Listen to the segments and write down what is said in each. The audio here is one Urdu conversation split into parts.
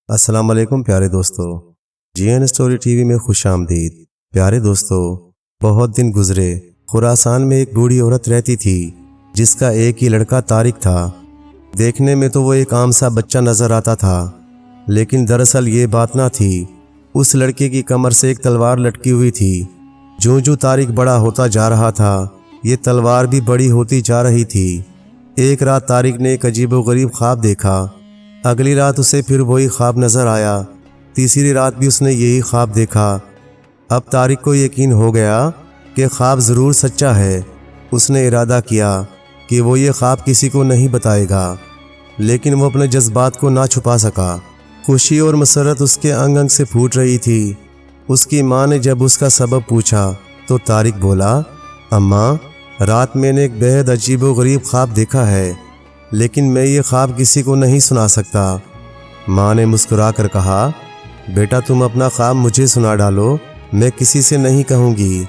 السلام علیکم پیارے دوستو، جی این اسٹوری ٹی وی میں خوش آمدید۔ پیارے دوستو، بہت دن گزرے۔ خراسان میں ایک بوڑھی عورت رہتی تھی جس کا ایک ہی لڑکا طارق تھا۔ دیکھنے میں تو وہ ایک عام سا بچہ نظر آتا تھا، لیکن دراصل یہ بات نہ تھی۔ اس لڑکے کی کمر سے ایک تلوار لٹکی ہوئی تھی۔ جوں طارق بڑا ہوتا جا رہا تھا، یہ تلوار بھی بڑی ہوتی جا رہی تھی۔ ایک رات طارق نے ایک عجیب و غریب خواب دیکھا۔ اگلی رات اسے پھر وہی خواب نظر آیا۔ تیسری رات بھی اس نے یہی خواب دیکھا۔ اب طارق کو یقین ہو گیا کہ خواب ضرور سچا ہے۔ اس نے ارادہ کیا کہ وہ یہ خواب کسی کو نہیں بتائے گا، لیکن وہ اپنے جذبات کو نہ چھپا سکا۔ خوشی اور مسرت اس کے انگ انگ سے پھوٹ رہی تھی۔ اس کی ماں نے جب اس کا سبب پوچھا تو طارق بولا، اماں، رات میں نے ایک بہت عجیب و غریب خواب دیکھا ہے، لیکن میں یہ خواب کسی کو نہیں سنا سکتا۔ ماں نے مسکرا کر کہا، بیٹا تم اپنا خواب مجھے سنا ڈالو، میں کسی سے نہیں کہوں گی۔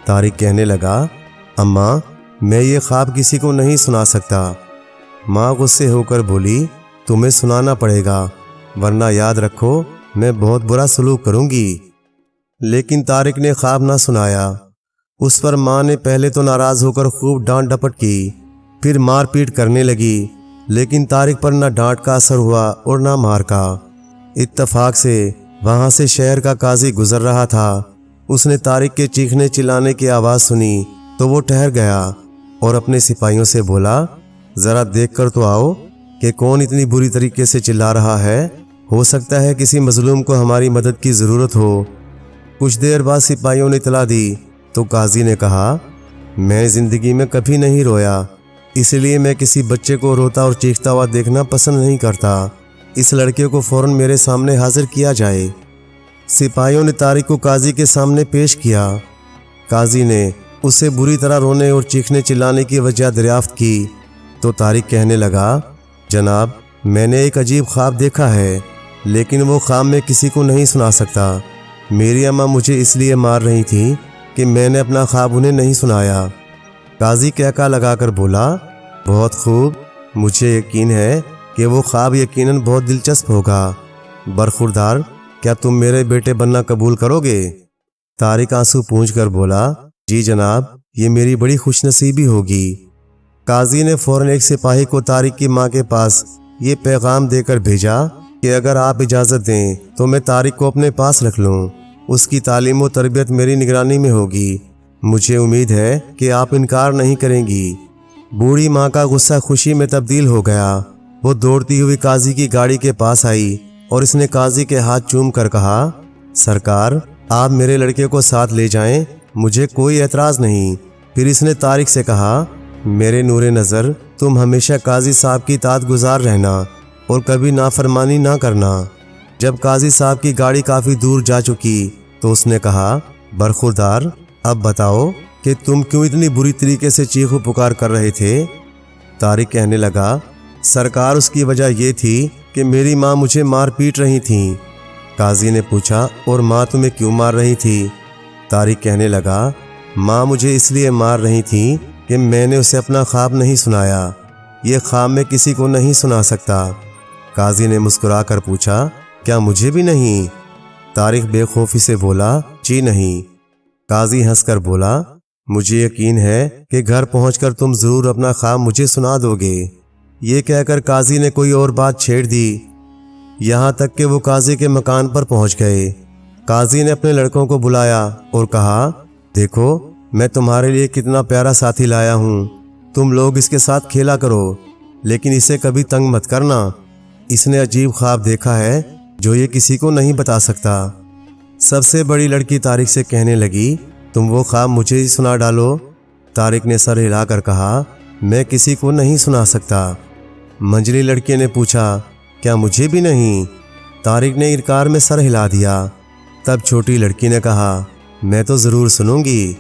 طارق کہنے لگا، اماں، میں یہ خواب کسی کو نہیں سنا سکتا۔ ماں غصے ہو کر بولی، تمہیں سنانا پڑے گا، ورنہ یاد رکھو میں بہت برا سلوک کروں گی۔ لیکن طارق نے خواب نہ سنایا۔ اس پر ماں نے پہلے تو ناراض ہو کر خوب ڈانٹ ڈپٹ کی، پھر مار پیٹ کرنے لگی، لیکن طارق پر نہ ڈانٹ کا اثر ہوا اور نہ مار کا۔ اتفاق سے وہاں سے شہر کا قاضی گزر رہا تھا۔ اس نے طارق کے چیخنے چلانے کی آواز سنی تو وہ ٹھہر گیا اور اپنے سپاہیوں سے بولا، ذرا دیکھ کر تو آؤ کہ کون اتنی بری طریقے سے چلا رہا ہے۔ ہو سکتا ہے کسی مظلوم کو ہماری مدد کی ضرورت ہو۔ کچھ دیر بعد سپاہیوں نے اطلاع دی تو قاضی نے کہا، میں زندگی میں کبھی نہیں رویا، اس لیے میں کسی بچے کو روتا اور چیختا ہوا دیکھنا پسند نہیں کرتا۔ اس لڑکے کو فوراً میرے سامنے حاضر کیا جائے۔ سپاہیوں نے طارق کو قاضی کے سامنے پیش کیا۔ قاضی نے اسے بری طرح رونے اور چیخنے چلانے کی وجہ دریافت کی تو طارق کہنے لگا، جناب، میں نے ایک عجیب خواب دیکھا ہے، لیکن وہ خواب میں کسی کو نہیں سنا سکتا۔ میری اماں مجھے اس لیے مار رہی تھی کہ میں نے اپنا خواب انہیں نہیں سنایا۔ قاضی کہکا لگا کر بولا، بہت خوب، مجھے یقین ہے کہ وہ خواب یقیناً بہت دلچسپ ہوگا۔ برخوردار، کیا تم میرے بیٹے بننا قبول کرو گے؟ طارق آنسو پونچھ کر بولا، جی جناب، یہ میری بڑی خوش نصیبی ہوگی۔ قاضی نے فوراً ایک سپاہی کو طارق کی ماں کے پاس یہ پیغام دے کر بھیجا کہ اگر آپ اجازت دیں تو میں طارق کو اپنے پاس رکھ لوں۔ اس کی تعلیم و تربیت میری نگرانی میں ہوگی۔ مجھے امید ہے کہ آپ انکار نہیں کریں گی۔ بوڑھی ماں کا غصہ خوشی میں تبدیل ہو گیا۔ وہ دوڑتی ہوئی قاضی کی گاڑی کے پاس آئی اور اس نے قاضی کے ہاتھ چوم کر کہا، سرکار، آپ میرے لڑکے کو ساتھ لے جائیں، مجھے کوئی اعتراض نہیں۔ پھر اس نے طارق سے کہا، میرے نور نظر، تم ہمیشہ قاضی صاحب کی اطاعت گزار رہنا اور کبھی نافرمانی نہ کرنا۔ جب قاضی صاحب کی گاڑی کافی دور جا چکی تو اس نے کہا، برخوردار، اب بتاؤ کہ تم کیوں اتنی بری طریقے سے چیخ و پکار کر رہے تھے؟ طارق کہنے لگا، سرکار، اس کی وجہ یہ تھی کہ میری ماں مجھے مار پیٹ رہی تھیں۔ قاضی نے پوچھا، اور ماں تمہیں کیوں مار رہی تھی؟ طارق کہنے لگا، ماں مجھے اس لیے مار رہی تھیں کہ میں نے اسے اپنا خواب نہیں سنایا۔ یہ خواب میں کسی کو نہیں سنا سکتا۔ قاضی نے مسکرا کر پوچھا، کیا مجھے بھی نہیں؟ طارق بے خوفی سے بولا، جی نہیں۔ قاضی ہنس کر بولا، مجھے یقین ہے کہ گھر پہنچ کر تم ضرور اپنا خواب مجھے سنا دو گے۔ یہ کہہ کر قاضی نے کوئی اور بات چھیڑ دی، یہاں تک کہ وہ قاضی کے مکان پر پہنچ گئے۔ قاضی نے اپنے لڑکوں کو بلایا اور کہا، دیکھو میں تمہارے لیے کتنا پیارا ساتھی لایا ہوں، تم لوگ اس کے ساتھ کھیلا کرو، لیکن اسے کبھی تنگ مت کرنا۔ اس نے عجیب خواب دیکھا ہے جو یہ کسی کو نہیں بتا سکتا۔ سب سے بڑی لڑکی طارق سے کہنے لگی، تم وہ خواب مجھے ہی سنا ڈالو۔ طارق نے سر ہلا کر کہا، میں کسی کو نہیں سنا سکتا۔ منجلی لڑکی نے پوچھا، کیا مجھے بھی نہیں؟ طارق نے انکار میں سر ہلا دیا۔ تب چھوٹی لڑکی نے کہا، میں تو ضرور سنوں گی۔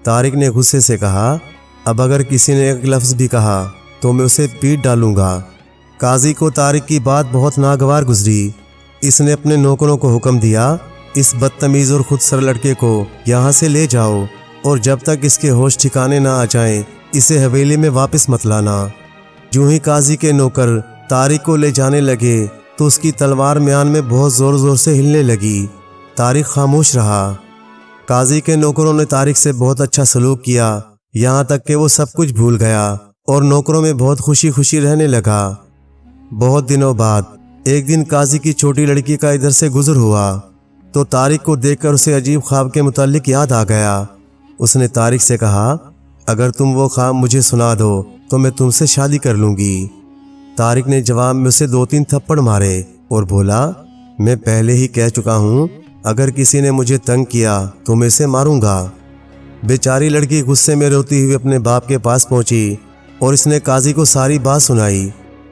طارق نے غصے سے کہا، اب اگر کسی نے ایک لفظ بھی کہا تو میں اسے پیٹ ڈالوں گا۔ قاضی کو طارق کی بات بہت ناگوار گزری۔ اس نے اپنے نوکروں کو حکم دیا، اس بدتمیز اور خود سر لڑکے کو یہاں سے لے جاؤ اور جب تک اس کے ہوش ٹھکانے نہ آ جائیں اسے حویلی میں واپس مت لانا۔ جو ہی قاضی کے نوکر طارق کو لے جانے لگے تو اس کی تلوار میان میں بہت زور زور سے ہلنے لگی۔ طارق خاموش رہا۔ قاضی کے نوکروں نے طارق سے بہت اچھا سلوک کیا، یہاں تک کہ وہ سب کچھ بھول گیا اور نوکروں میں بہت خوشی خوشی رہنے لگا۔ بہت دنوں بعد ایک دن قاضی کی چھوٹی لڑکی کا ادھر سے گزر ہوا تو طارق کو دیکھ کر اسے عجیب خواب کے متعلق یاد آ گیا۔ اس نے طارق سے کہا، اگر تم وہ خواب مجھے سنا دو تو میں تم سے شادی کر لوں گی۔ طارق نے جواب میں اسے 2-3 تھپڑ مارے اور بولا، میں پہلے ہی کہہ چکا ہوں اگر کسی نے مجھے تنگ کیا تو میں اسے ماروں گا۔ بیچاری لڑکی غصے میں روتی ہوئی اپنے باپ کے پاس پہنچی اور اس نے قاضی کو ساری بات سنائی۔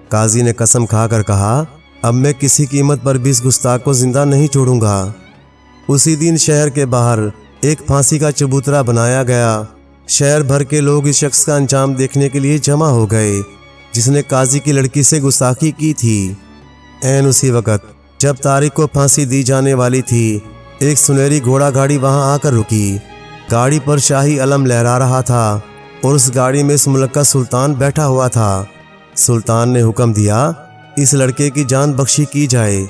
قاضی نے قسم کھا کر کہا، اب میں کسی قیمت پر بھی اس گستاخ کو زندہ نہیں چھوڑوں گا۔ اسی دن شہر کے باہر ایک پھانسی کا چبوترا بنایا گیا۔ شہر بھر کے لوگ اس شخص کا انجام دیکھنے کے لیے جمع ہو گئے جس نے قاضی کی لڑکی سے گستاخی کی تھی۔ عین اسی وقت جب طارق کو پھانسی دی جانے والی تھی، ایک سنہری گھوڑا گاڑی وہاں آ کر رکی۔ گاڑی پر شاہی علم لہرا رہا تھا اور اس گاڑی میں اس ملک کا سلطان بیٹھا ہوا تھا۔ سلطان نے حکم دیا، اس لڑکے کی جان بخشی کی جائے۔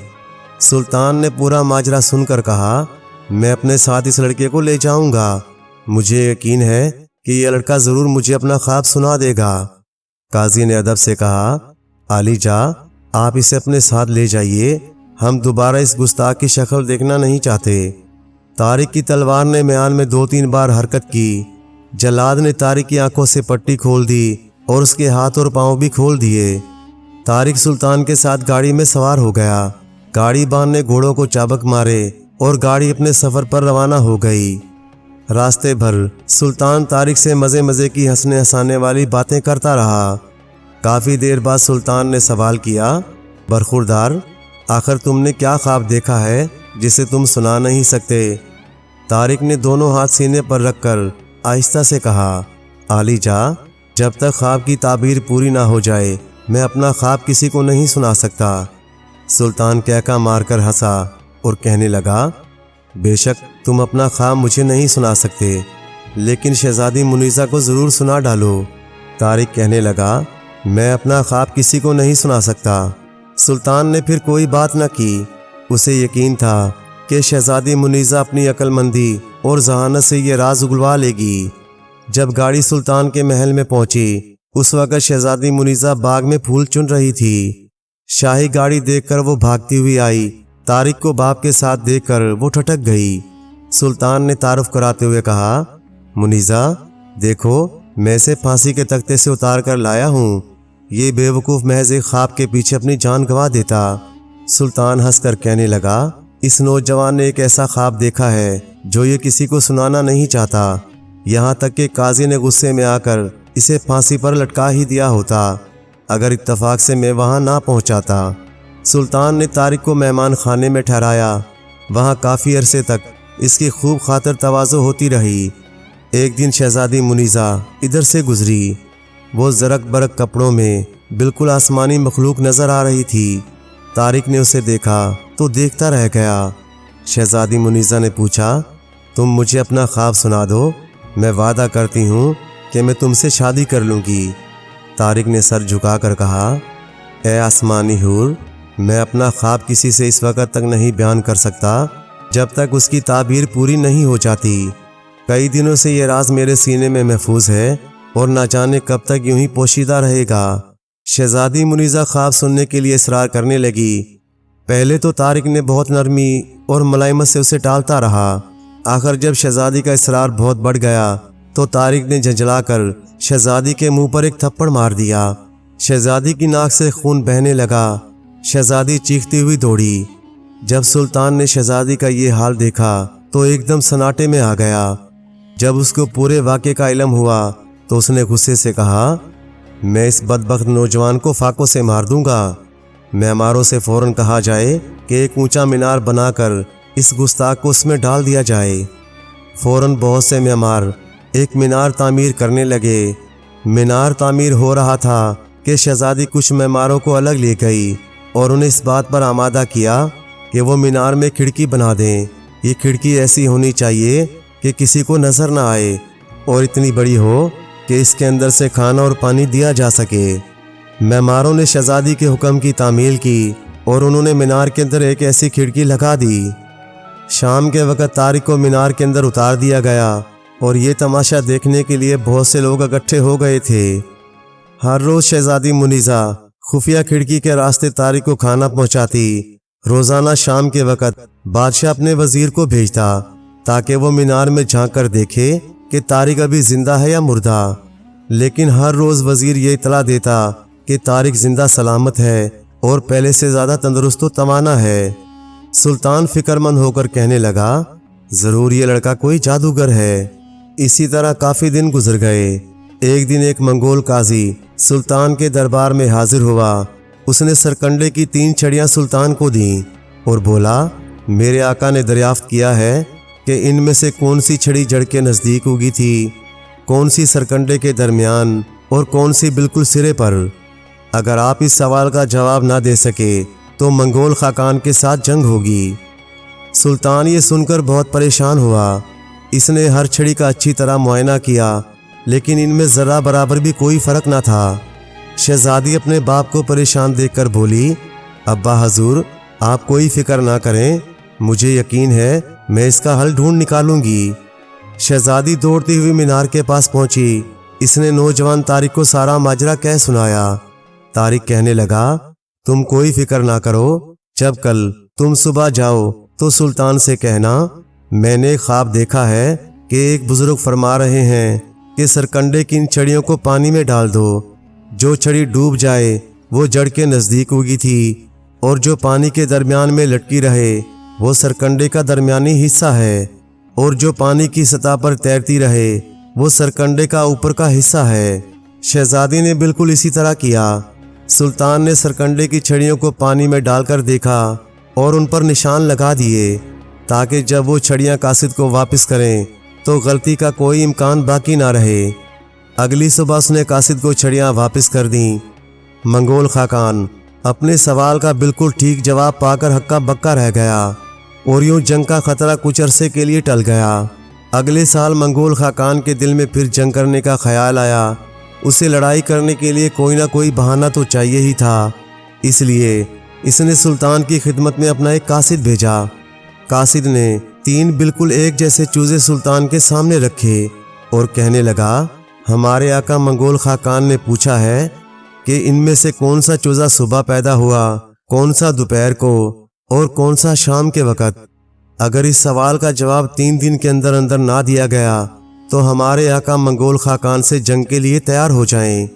سلطان نے پورا ماجرا سن کر کہا، میں اپنے ساتھ اس لڑکے کو لے جاؤں گا۔ مجھے یقین ہے کہ یہ لڑکا ضرور مجھے اپنا خواب سنا دے گا۔ قاضی نے ادب سے کہا، علی جا، آپ اسے اپنے ساتھ لے جائیے، ہم دوبارہ اس گستاخ کی شکل دیکھنا نہیں چاہتے۔ طارق کی تلوار نے میان میں 2-3 بار حرکت کی۔ جلاد نے طارق کی آنکھوں سے پٹی کھول دی اور اس کے ہاتھ اور پاؤں بھی کھول دیے۔ طارق سلطان کے ساتھ گاڑی میں سوار ہو گیا۔ گاڑی بان نے گھوڑوں کو چابک مارے اور گاڑی اپنے سفر پر روانہ ہو گئی۔ راستے بھر سلطان طارق سے مزے مزے کی ہنسنے ہنسانے والی باتیں کرتا رہا۔ کافی دیر بعد سلطان نے سوال کیا، برخوردار، آخر تم نے کیا خواب دیکھا ہے جسے تم سنا نہیں سکتے؟ طارق نے دونوں ہاتھ سینے پر رکھ کر آہستہ سے کہا، عالی جا، جب تک خواب کی تعبیر پوری نہ ہو جائے میں اپنا خواب کسی کو نہیں سنا سکتا۔ سلطان کہکا مار کر ہنسا اور کہنے لگا، بے شک تم اپنا خواب مجھے نہیں سنا سکتے، لیکن شہزادی منیزہ کو ضرور سنا ڈالو۔ طارق کہنے لگا، میں اپنا خواب کسی کو نہیں سنا سکتا۔ سلطان نے پھر کوئی بات نہ کی۔ اسے یقین تھا کہ شہزادی منیزہ اپنی عقل مندی اور ذہانت سے یہ راز اگلوا لے گی۔ جب گاڑی سلطان کے محل میں پہنچی، اس وقت شہزادی منیزہ باغ میں پھول چن رہی تھی۔ شاہی گاڑی دیکھ کر وہ بھاگتی ہوئی آئی۔ طارق کو باپ کے ساتھ دیکھ کر وہ ٹھٹک گئی۔ سلطان نے تعارف کراتے ہوئے کہا، منیزہ، دیکھو میں اسے پھانسی کے تختے سے اتار کر لایا ہوں۔ یہ بے وقوف محض ایک خواب کے پیچھے اپنی جان گنوا دیتا۔ سلطان ہنس کر کہنے لگا، اس نوجوان نے ایک ایسا خواب دیکھا ہے جو یہ کسی کو سنانا نہیں چاہتا، یہاں تک کہ قاضی نے غصے میں آ کر اسے پھانسی پر لٹکا ہی دیا ہوتا اگر اتفاق سے میں وہاں نہ پہنچاتا۔ سلطان نے طارق کو مہمان خانے میں ٹھہرایا۔ وہاں کافی عرصے تک اس کی خوب خاطر تواضع ہوتی رہی۔ ایک دن شہزادی منیزہ ادھر سے گزری۔ وہ زرق برق کپڑوں میں بالکل آسمانی مخلوق نظر آ رہی تھی۔ طارق نے اسے دیکھا تو دیکھتا رہ گیا۔ شہزادی منیزہ نے پوچھا، تم مجھے اپنا خواب سنا دو، میں وعدہ کرتی ہوں کہ میں تم سے شادی کر لوں گی۔ طارق نے سر جھکا کر کہا، اے آسمانی حور، میں اپنا خواب کسی سے اس وقت تک نہیں بیان کر سکتا جب تک اس کی تعبیر پوری نہیں ہو جاتی۔ کئی دنوں سے یہ راز میرے سینے میں محفوظ ہے اور نہ جانے کب تک یوں ہی پوشیدہ رہے گا۔ شہزادی منیزہ خواب سننے کے لیے اصرار کرنے لگی۔ پہلے تو طارق نے بہت نرمی اور ملائمت سے اسے ٹالتا رہا۔ آخر جب شہزادی کا اصرار بہت بڑھ گیا تو طارق نے جھنجھلا کر شہزادی کے منہ پر ایک تھپڑ مار دیا۔ شہزادی کی ناک سے خون بہنے لگا۔ شہزادی چیختی ہوئی دوڑی۔ جب سلطان نے شہزادی کا یہ حال دیکھا تو ایک دم سناٹے میں آ گیا۔ جب اس کو پورے واقعے کا علم ہوا تو اس نے غصے سے کہا، میں اس بدبخت نوجوان کو فاقوں سے مار دوں گا۔ معماروں سے فوراً کہا جائے کہ ایک اونچا مینار بنا کر اس گستاخ کو اس میں ڈال دیا جائے۔ فوراً بہت سے معمار ایک مینار تعمیر کرنے لگے۔ مینار تعمیر ہو رہا تھا کہ شہزادی کچھ معماروں کو الگ لے گئی اور انہیں اس بات پر آمادہ کیا کہ وہ مینار میں کھڑکی بنا دیں۔ یہ کھڑکی ایسی ہونی چاہیے کہ کسی کو نظر نہ آئے اور اتنی بڑی ہو کہ اس کے اندر سے کھانا اور پانی دیا جا سکے۔ معماروں نے شہزادی کے حکم کی تعمیل کی اور انہوں نے مینار کے اندر ایک ایسی کھڑکی لگا دی۔ شام کے وقت طارق کو مینار کے اندر اتار دیا گیا اور یہ تماشا دیکھنے کے لیے بہت سے لوگ اکٹھے ہو گئے تھے۔ ہر روز شہزادی منیزہ خفیہ کھڑکی کے راستے طارق کو کھانا پہنچاتی۔ روزانہ شام کے وقت بادشاہ اپنے وزیر کو بھیجتا تاکہ وہ مینار میں جھانک کر دیکھے کہ طارق ابھی زندہ ہے یا مردہ، لیکن ہر روز وزیر یہ اطلاع دیتا کہ طارق زندہ سلامت ہے اور پہلے سے زیادہ تندرست و توانا ہے۔ سلطان فکر مند ہو کر کہنے لگا، ضرور یہ لڑکا کوئی جادوگر ہے۔ اسی طرح کافی دن گزر گئے۔ ایک دن ایک منگول قاضی سلطان کے دربار میں حاضر ہوا۔ اس نے سرکنڈے کی 3 چھڑیاں سلطان کو دیں اور بولا، میرے آقا نے دریافت کیا ہے کہ ان میں سے کون سی چھڑی جڑ کے نزدیک اگی تھی، کون سی سرکنڈے کے درمیان اور کون سی بالکل سرے پر۔ اگر آپ اس سوال کا جواب نہ دے سکے تو منگول خاقان کے ساتھ جنگ ہوگی۔ سلطان یہ سن کر بہت پریشان ہوا۔ اس نے ہر چھڑی کا اچھی طرح معائنہ کیا، لیکن ان میں ذرہ برابر بھی کوئی فرق نہ تھا۔ شہزادی اپنے باپ کو پریشان دیکھ کر بولی، ابا حضور، آپ کوئی فکر نہ کریں، مجھے یقین ہے میں اس کا حل ڈھونڈ نکالوں گی۔ شہزادی دوڑتی ہوئی مینار کے پاس پہنچی۔ اس نے نوجوان طارق کو سارا ماجرا کہہ سنایا۔ طارق کہنے لگا، تم کوئی فکر نہ کرو، جب کل تم صبح جاؤ تو سلطان سے کہنا، میں نے خواب دیکھا ہے کہ ایک بزرگ فرما رہے ہیں کہ سرکنڈے کی ان چھڑیوں کو پانی میں ڈال دو، جو چھڑی ڈوب جائے وہ جڑ کے نزدیک ہوگی تھی، اور جو پانی کے درمیان میں لٹکی رہے وہ سرکنڈے کا درمیانی حصہ ہے، اور جو پانی کی سطح پر تیرتی رہے وہ سرکنڈے کا اوپر کا حصہ ہے۔ شہزادی نے بالکل اسی طرح کیا۔ سلطان نے سرکنڈے کی چھڑیوں کو پانی میں ڈال کر دیکھا اور ان پر نشان لگا دیے تاکہ جب وہ چھڑیاں قاصد کو واپس کریں تو غلطی کا کوئی امکان باقی نہ رہے۔ اگلی صبح اس نے قاصد کو چھڑیاں واپس کر دیں۔ منگول خاقان اپنے سوال کا بالکل ٹھیک جواب پا کر ہکا بکا رہ گیا اور یوں جنگ کا خطرہ کچھ عرصے کے لیے ٹل گیا۔ اگلے سال منگول خاقان کے دل میں پھر جنگ کرنے کا خیال آیا۔ اسے لڑائی کرنے کے لیے کوئی نہ کوئی بہانہ تو چاہیے ہی تھا، اس لیے اس نے سلطان کی خدمت میں اپنا ایک قاصد بھیجا۔ قاصد نے 3 بالکل ایک جیسے چوزے سلطان کے سامنے رکھے اور کہنے لگا، ہمارے آقا منگول خاقان نے پوچھا ہے کہ ان میں سے کون سا چوزا صبح پیدا ہوا، کون سا دوپہر کو اور کون سا شام کے وقت۔ اگر اس سوال کا جواب 3 دن کے اندر اندر نہ دیا گیا تو ہمارے آقا منگول خاقان سے جنگ کے لیے تیار ہو جائیں۔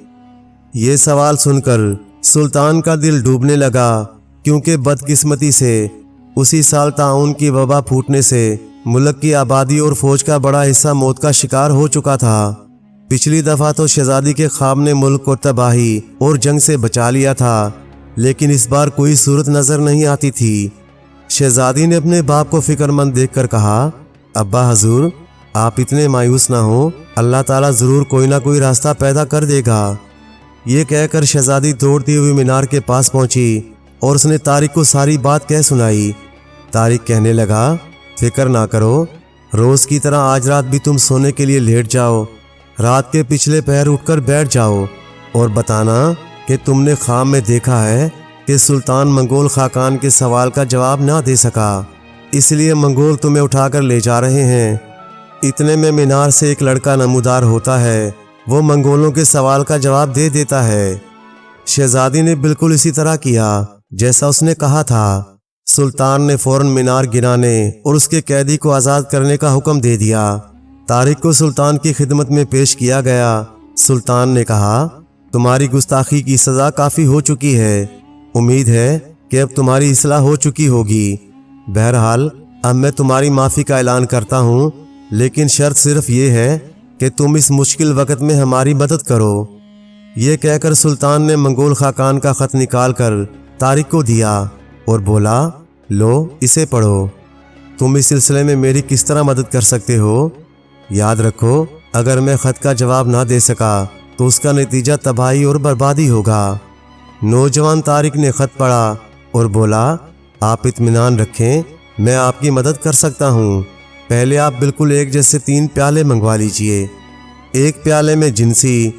یہ سوال سن کر سلطان کا دل ڈوبنے لگا، کیونکہ بدقسمتی سے اسی سال طاعون کی وبا پھوٹنے سے ملک کی آبادی اور فوج کا بڑا حصہ موت کا شکار ہو چکا تھا۔ پچھلی دفعہ تو شہزادی کے خواب نے ملک کو تباہی اور جنگ سے بچا لیا تھا، لیکن اس بار کوئی صورت نظر نہیں آتی تھی۔ شہزادی نے اپنے باپ کو فکر مند دیکھ کر کہا، ابا حضور، آپ اتنے مایوس نہ ہوں، اللہ تعالیٰ ضرور کوئی نہ کوئی راستہ پیدا کر دے گا۔ یہ کہہ کر شہزادی دوڑتی ہوئی مینار کے پاس پہنچی اور اس نے طارق کو ساری بات کہہ سنائی۔ طارق کہنے لگا، فکر نہ کرو، روز کی طرح آج رات بھی تم سونے کے لیے لیٹ جاؤ، رات کے پچھلے پہر اٹھ کر بیٹھ جاؤ اور بتانا کہ تم نے خواب میں دیکھا ہے کہ سلطان منگول خاقان کے سوال کا جواب نہ دے سکا، اس لیے منگول تمہیں اٹھا کر لے جا رہے ہیں۔ اتنے میں مینار سے ایک لڑکا نمودار ہوتا ہے، وہ منگولوں کے سوال کا جواب دے دیتا ہے۔ شہزادی نے بالکل اسی طرح کیا جیسا اس نے کہا تھا۔ سلطان نے فوراً مینار گرانے اور اس کے قیدی کو آزاد کرنے کا حکم دے دیا۔ طارق کو سلطان کی خدمت میں پیش کیا گیا۔ سلطان نے کہا، تمہاری گستاخی کی سزا کافی ہو چکی ہے، امید ہے کہ اب تمہاری اصلاح ہو چکی ہوگی۔ بہرحال اب میں تمہاری معافی کا اعلان کرتا ہوں، لیکن شرط صرف یہ ہے کہ تم اس مشکل وقت میں ہماری مدد کرو۔ یہ کہہ کر سلطان نے منگول خاقان کا خط نکال کر طارق کو دیا اور بولا، لو اسے پڑھو، تم اس سلسلے میں میری کس طرح مدد کر سکتے ہو؟ یاد رکھو، اگر میں خط کا جواب نہ دے سکا تو اس کا نتیجہ تباہی اور بربادی ہوگا۔ نوجوان طارق نے خط پڑھا اور بولا، آپ اطمینان رکھیں، میں آپ کی مدد کر سکتا ہوں۔ پہلے آپ بالکل ایک جیسے 3 پیالے منگوا لیجئے، ایک پیالے میں جنسی،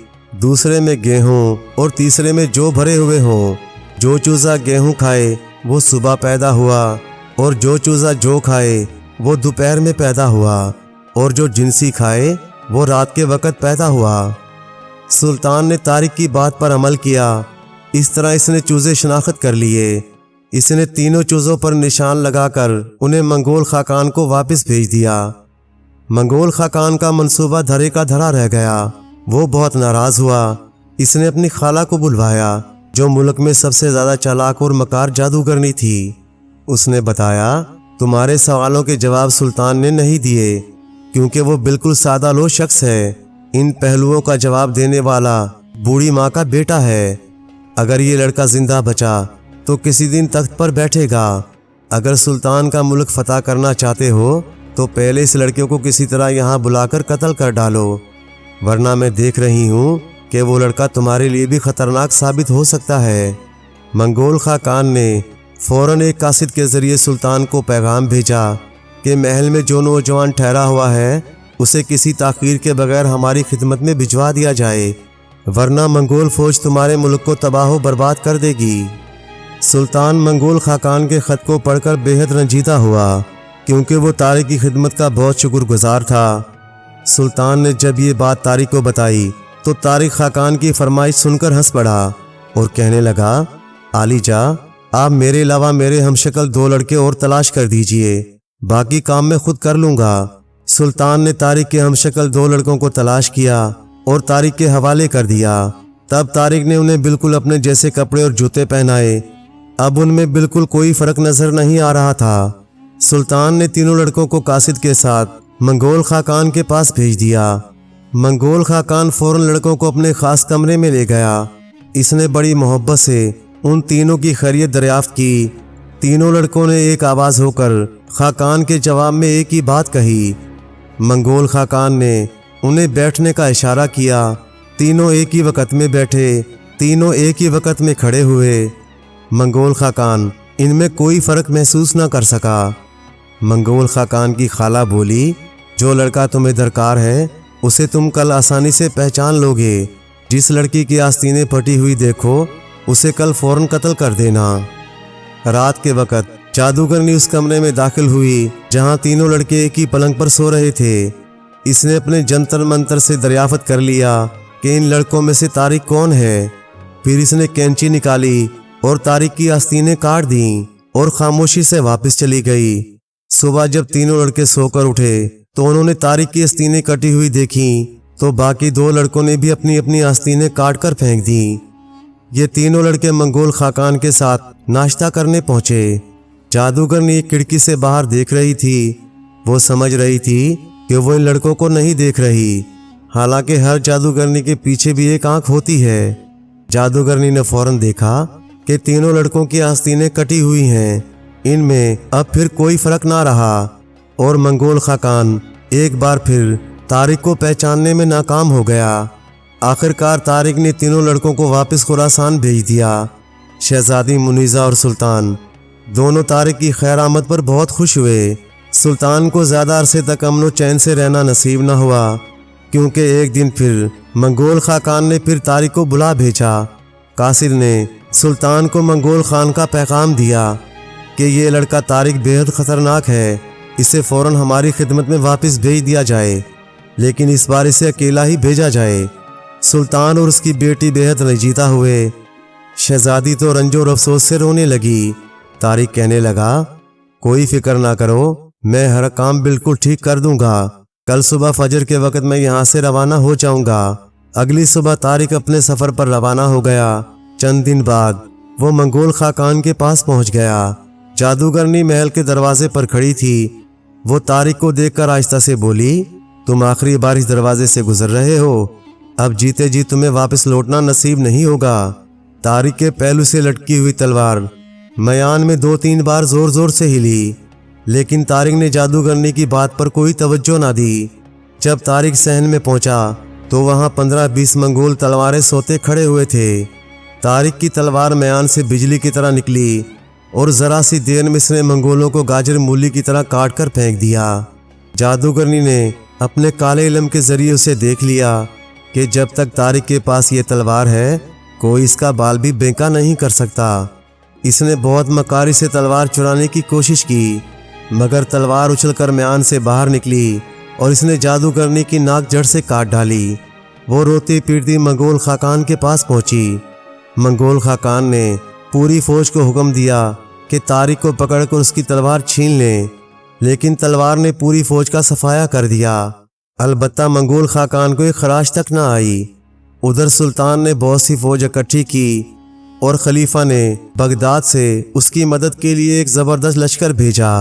دوسرے میں گیہوں اور تیسرے میں جو بھرے ہوئے ہوں۔ جو چوزا گیہوں کھائے وہ صبح پیدا ہوا، اور جو چوزا جو کھائے وہ دوپہر میں پیدا ہوا، اور جو جنسی کھائے وہ رات کے وقت پیدا ہوا۔ سلطان نے طارق کی بات پر عمل کیا۔ اس طرح اس نے چوزے شناخت کر لیے۔ اس نے تینوں چوزوں پر نشان لگا کر انہیں منگول خاقان کو واپس بھیج دیا۔ منگول خاقان کا منصوبہ دھرے کا دھرا رہ گیا۔ وہ بہت ناراض ہوا۔ اس نے اپنی خالہ کو بلوایا، جو ملک میں سب سے زیادہ چالاک اور مکار جادوگرنی تھی۔ اس نے بتایا، تمہارے سوالوں کے جواب سلطان نے نہیں دیے، کیونکہ وہ بالکل سادہ لو شخص ہے۔ ان پہلوؤں کا جواب دینے والا بوڑھی ماں کا بیٹا ہے۔ اگر یہ لڑکا زندہ بچا تو کسی دن تخت پر بیٹھے گا۔ اگر سلطان کا ملک فتح کرنا چاہتے ہو تو پہلے اس لڑکے کو کسی طرح یہاں بلا کر قتل کر ڈالو، ورنہ میں دیکھ رہی ہوں کہ وہ لڑکا تمہارے لیے بھی خطرناک ثابت ہو سکتا ہے۔ منگول خاقان نے فوراً ایک قاصد کے ذریعے سلطان کو پیغام بھیجا کہ محل میں جو نوجوان ٹھہرا ہوا ہے اسے کسی تاخیر کے بغیر ہماری خدمت میں بھجوا دیا جائے، ورنہ منگول فوج تمہارے ملک کو تباہ و برباد کر دے گی۔ سلطان منگول خاقان کے خط کو پڑھ کر بے حد رنجیدہ ہوا، کیونکہ وہ طارق کی خدمت کا بہت شکر گزار تھا۔ سلطان نے جب یہ بات طارق کو بتائی تو طارق خاقان کی فرمائش سن کر ہنس پڑا اور کہنے لگا، عالی جاں، آپ میرے علاوہ میرے ہمشکل 2 لڑکے اور تلاش کر دیجئے، باقی کام میں خود کر لوں گا۔ سلطان نے طارق کے ہمشکل 2 لڑکوں کو تلاش کیا اور طارق کے حوالے کر دیا۔ تب طارق نے انہیں بالکل اپنے جیسے کپڑے اور جوتے پہنائے۔ اب ان میں بالکل کوئی فرق نظر نہیں آ رہا تھا۔ سلطان نے تینوں لڑکوں کو قاصد کے ساتھ منگول خاقان کے پاس بھیج دیا۔ منگول خاقان فوراً لڑکوں کو اپنے خاص کمرے میں لے گیا۔ اس نے بڑی محبت سے ان تینوں کی خیریت دریافت کی۔ تینوں لڑکوں نے ایک آواز ہو کر خاقان کے جواب میں ایک ہی بات کہی۔ منگول خاقان نے انہیں بیٹھنے کا اشارہ کیا۔ تینوں ایک ہی وقت میں بیٹھے، تینوں ایک ہی وقت میں کھڑے ہوئے۔ منگول خاقان ان میں کوئی فرق محسوس نہ کر سکا۔ منگول خاقان کی خالہ بولی، جو لڑکا تمہیں درکار ہے اسے تم کل آسانی سے پہچان لوگے۔ جس لڑکی کی آستینیں پھٹی ہوئی دیکھو اسے کل فوراً قتل کر دینا۔ رات کے وقت جادوگرنی اس کمرے میں داخل ہوئی جہاں تینوں لڑکے ایک ہی پلنگ پر سو رہے تھے۔ اس نے اپنے جنتر منتر سے دریافت کر لیا کہ ان لڑکوں میں سے طارق کون ہے۔ پھر اس نے کینچی نکالی اور طارق کی آستینیں کاٹ دیں اور خاموشی سے واپس چلی گئی۔ صبح جب تینوں لڑکے سو کر اٹھے تو انہوں نے طارق کی آستینیں کٹی ہوئی دیکھیں تو باقی 2 لڑکوں نے بھی اپنی اپنی آستینیں کاٹ کر پھینک دیں۔ یہ تینوں لڑکے منگول خاقان کے ساتھ ناشتہ کرنے پہنچے۔ جادوگرنی ایک کھڑکی سے باہر دیکھ رہی تھی۔ وہ سمجھ رہی تھی کہ وہ ان لڑکوں کو نہیں دیکھ رہی، حالانکہ ہر جادوگرنی کے پیچھے بھی ایک آنکھ ہوتی ہے۔ جادوگرنی نے فوراً دیکھا کہ تینوں لڑکوں کی آستینیں کٹی ہوئی ہیں۔ ان میں اب پھر کوئی فرق نہ رہا، اور منگول خاقان ایک بار پھر طارق کو پہچاننے میں ناکام ہو گیا۔ آخرکار طارق نے تینوں لڑکوں کو واپس خراسان بھیج دیا۔ شہزادی منیزہ اور سلطان دونوں طارق کی خیر آمد پر بہت خوش ہوئے۔ سلطان کو زیادہ عرصے تک امن و چین سے رہنا نصیب نہ ہوا، کیونکہ ایک دن پھر منگول خاقان نے پھر طارق کو بلا بھیجا۔ قاصد نے سلطان کو منگول خان کا پیغام دیا کہ یہ لڑکا طارق بے حد خطرناک ہے، اسے فوراً ہماری خدمت میں واپس بھیج دیا جائے، لیکن اس بار اسے اکیلا ہی بھیجا جائے۔ سلطان اور اس کی بیٹی بے حد رنجیدہ ہوئے۔ شہزادی تو رنج اور افسوس سے رونے لگی۔ طارق کہنے لگا، کوئی فکر نہ کرو، میں ہر کام بالکل ٹھیک کر دوں گا۔ کل صبح فجر کے وقت میں یہاں سے روانہ ہو جاؤں گا۔ اگلی صبح طارق اپنے سفر پر روانہ ہو گیا۔ چند دن بعد وہ منگول خاقان کے پاس پہنچ گیا۔ جادوگرنی محل کے دروازے پر کھڑی تھی۔ وہ طارق کو دیکھ کر آہستہ سے بولی، تم آخری بار اس دروازے سے گزر رہے ہو، اب جیتے جی تمہیں واپس لوٹنا نصیب نہیں ہوگا۔ طارق کے پہلو سے لٹکی ہوئی تلوار میان میں 2-3 بار زور زور سے ہلی، لیکن طارق نے جادوگرنی کی بات پر کوئی توجہ نہ دی۔ جب طارق صحن میں پہنچا تو وہاں 15-20 منگول تلواریں سوتے کھڑے ہوئے تھے۔ طارق کی تلوار میان سے بجلی کی طرح نکلی اور ذرا سی دیر میں اس نے منگولوں کو گاجر مولی کی طرح کاٹ کر پھینک دیا۔ جادوگرنی نے اپنے کالے علم کے ذریعے اسے دیکھ لیا کہ جب تک طارق کے پاس یہ تلوار ہے کوئی اس کا بال بھی بینکا نہیں کر سکتا۔ اس نے بہت مکاری سے تلوار چرانے کی کوشش کی، مگر تلوار اچھل کر میان سے باہر نکلی اور اس نے جادو کرنے کی ناک جڑ سے کاٹ ڈالی۔ وہ روتی پیٹتی منگول خاقان کے پاس پہنچی۔ منگول خاقان نے پوری فوج کو حکم دیا کہ طارق کو پکڑ کر اس کی تلوار چھین لیں، لیکن تلوار نے پوری فوج کا صفایا کر دیا۔ البتہ منگول خاقان کو ایک خراش تک نہ آئی۔ ادھر سلطان نے بہت سی فوج اکٹھی کی اور خلیفہ نے بغداد سے اس کی مدد کے لیے ایک زبردست لشکر بھیجا۔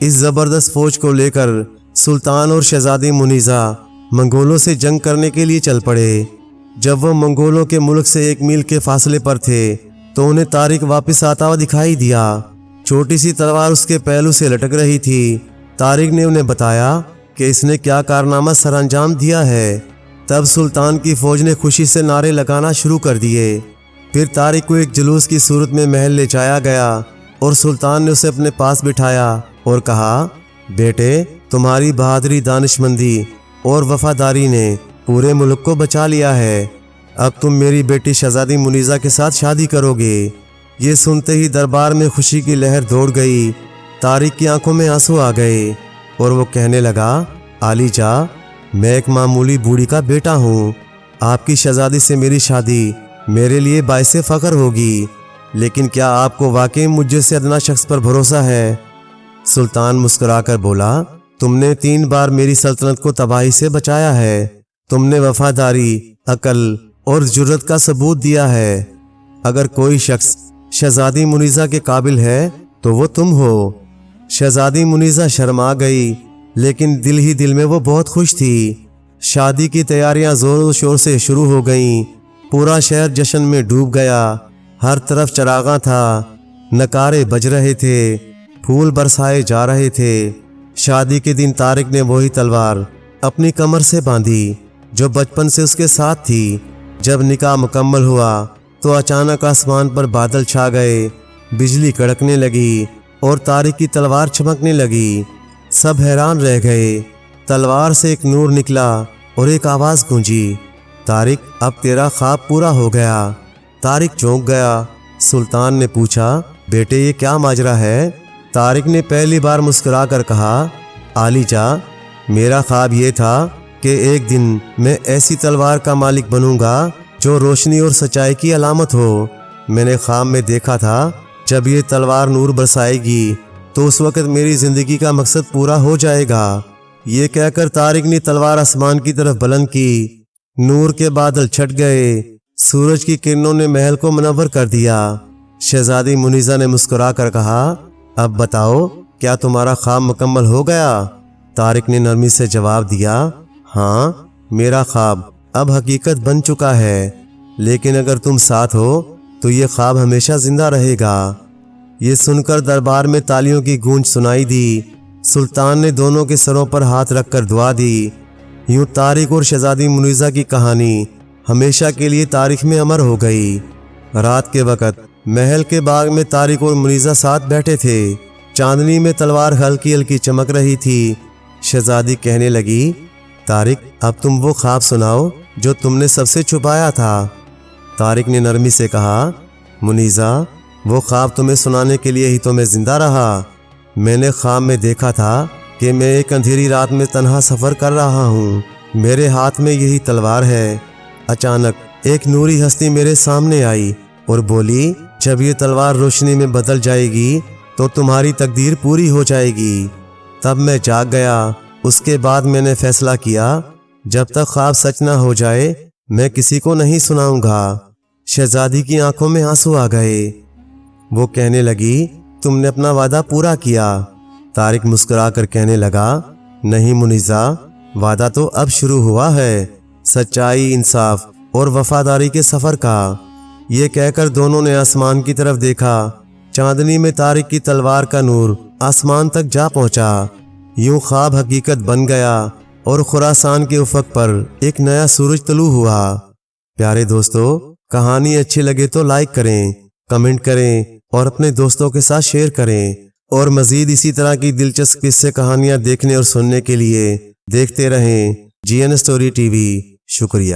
اس زبردست فوج کو لے کر سلطان اور شہزادی منیزہ منگولوں سے جنگ کرنے کے لیے چل پڑے۔ جب وہ منگولوں کے ملک سے 1 میل کے فاصلے پر تھے تو انہیں طارق واپس آتا ہوا دکھائی دیا۔ چھوٹی سی تلوار اس کے پہلو سے لٹک رہی تھی۔ طارق نے انہیں بتایا کہ اس نے کیا کارنامہ سر انجام دیا ہے۔ تب سلطان کی فوج نے خوشی سے نعرے لگانا شروع کر دیے۔ پھر طارق کو ایک جلوس کی صورت میں محل لے جایا گیا اور سلطان نے اسے اپنے پاس بٹھایا اور کہا، بیٹے، تمہاری بہادری، دانشمندی اور وفاداری نے پورے ملک کو بچا لیا ہے۔ اب تم میری بیٹی شہزادی منیزہ کے ساتھ شادی کرو گے۔ یہ سنتے ہی دربار میں خوشی کی لہر دوڑ گئی۔ طارق کی آنکھوں میں آنسو آ گئے اور وہ کہنے لگا، عالی جا، میں ایک معمولی بوڑھی کا بیٹا ہوں۔ آپ کی شہزادی سے میری شادی میرے لیے باعث فخر ہوگی، لیکن کیا آپ کو واقعی مجھ جیسے ادنا شخص پر بھروسہ ہے؟ سلطان مسکرا کر بولا، تم نے 3 بار میری سلطنت کو تباہی سے بچایا ہے۔ تم نے وفاداری، عقل اور جرت کا ثبوت دیا ہے۔ اگر کوئی شخص شہزادی منیزہ کے قابل ہے تو وہ تم ہو۔ شہزادی منیزہ شرما گئی، لیکن دل ہی دل میں وہ بہت خوش تھی۔ شادی کی تیاریاں زور و شور سے شروع ہو گئیں۔ پورا شہر جشن میں ڈوب گیا۔ ہر طرف چراغاں تھا، نکارے بج رہے تھے، پھول برسائے جا رہے تھے۔ شادی کے دن طارق نے وہی تلوار اپنی کمر سے باندھی جو بچپن سے اس کے ساتھ تھی۔ جب نکاح مکمل ہوا تو اچانک آسمان پر بادل چھا گئے، بجلی کڑکنے لگی اور طارق کی تلوار چمکنے لگی۔ سب حیران رہ گئے۔ تلوار سے ایک نور نکلا اور ایک آواز گونجی، طارق، اب تیرا خواب پورا ہو گیا۔ طارق چونک گیا۔ سلطان نے پوچھا، بیٹے، یہ کیا ماجرا ہے؟ طارق نے پہلی بار مسکرا کر کہا، عالی جا، میرا خواب یہ تھا کہ ایک دن میں ایسی تلوار کا مالک بنوں گا جو روشنی اور سچائی کی علامت ہو۔ میں نے خواب میں دیکھا تھا جب یہ تلوار نور برسائے گی تو اس وقت میری زندگی کا مقصد پورا ہو جائے گا۔ یہ کہہ کر طارق نے تلوار آسمان کی طرف بلند کی۔ نور کے بادل چھٹ گئے۔ سورج کی کرنوں نے محل کو منور کر دیا۔ شہزادی منیزہ نے مسکرا کر کہا، اب بتاؤ، کیا تمہارا خواب مکمل ہو گیا؟ طارق نے نرمی سے جواب دیا، ہاں، میرا خواب اب حقیقت بن چکا ہے، لیکن اگر تم ساتھ ہو تو یہ خواب ہمیشہ زندہ رہے گا۔ یہ سن کر دربار میں تالیوں کی گونج سنائی دی۔ سلطان نے دونوں کے سروں پر ہاتھ رکھ کر دعا دی۔ یوں طارق اور شہزادی منیزہ کی کہانی ہمیشہ کے لیے تاریخ میں امر ہو گئی۔ رات کے وقت محل کے باغ میں طارق اور منیزہ ساتھ بیٹھے تھے۔ چاندنی میں تلوار ہلکی ہلکی چمک رہی تھی۔ شہزادی کہنے لگی، طارق، اب تم وہ خواب سناؤ جو تم نے سب سے چھپایا تھا۔ طارق نے نرمی سے کہا، منیزہ، وہ خواب تمہیں سنانے کے لیے ہی تو میں زندہ رہا۔ میں نے خواب میں دیکھا تھا کہ میں ایک اندھیری رات میں تنہا سفر کر رہا ہوں۔ میرے ہاتھ میں یہی تلوار ہے۔ اچانک ایک نوری ہستی میرے سامنے آئی اور بولی، جب یہ تلوار روشنی میں بدل جائے گی تو تمہاری تقدیر پوری ہو جائے گی۔ تب میں جاگ گیا۔ اس کے بعد میں نے فیصلہ کیا، جب تک خواب سچ نہ ہو جائے میں کسی کو نہیں سناؤں گا۔ شہزادی کی آنکھوں میں آنسو آ گئے۔ وہ کہنے لگی، تم نے اپنا وعدہ پورا کیا۔ طارق مسکرا کر کہنے لگا، نہیں منیزہ، وعدہ تو اب شروع ہوا ہے، سچائی، انصاف اور وفاداری کے سفر کا۔ یہ کہہ کر دونوں نے آسمان کی طرف دیکھا۔ چاندنی میں طارق کی تلوار کا نور آسمان تک جا پہنچا۔ یوں خواب حقیقت بن گیا اور خراسان کے افق پر ایک نیا سورج طلوع ہوا۔ پیارے دوستو، کہانی اچھی لگے تو لائک کریں، کمنٹ کریں اور اپنے دوستوں کے ساتھ شیئر کریں، اور مزید اسی طرح کی دلچسپ قصے کہانیاں دیکھنے اور سننے کے لیے دیکھتے رہیں جی این اسٹوری ٹی وی۔ شکریہ۔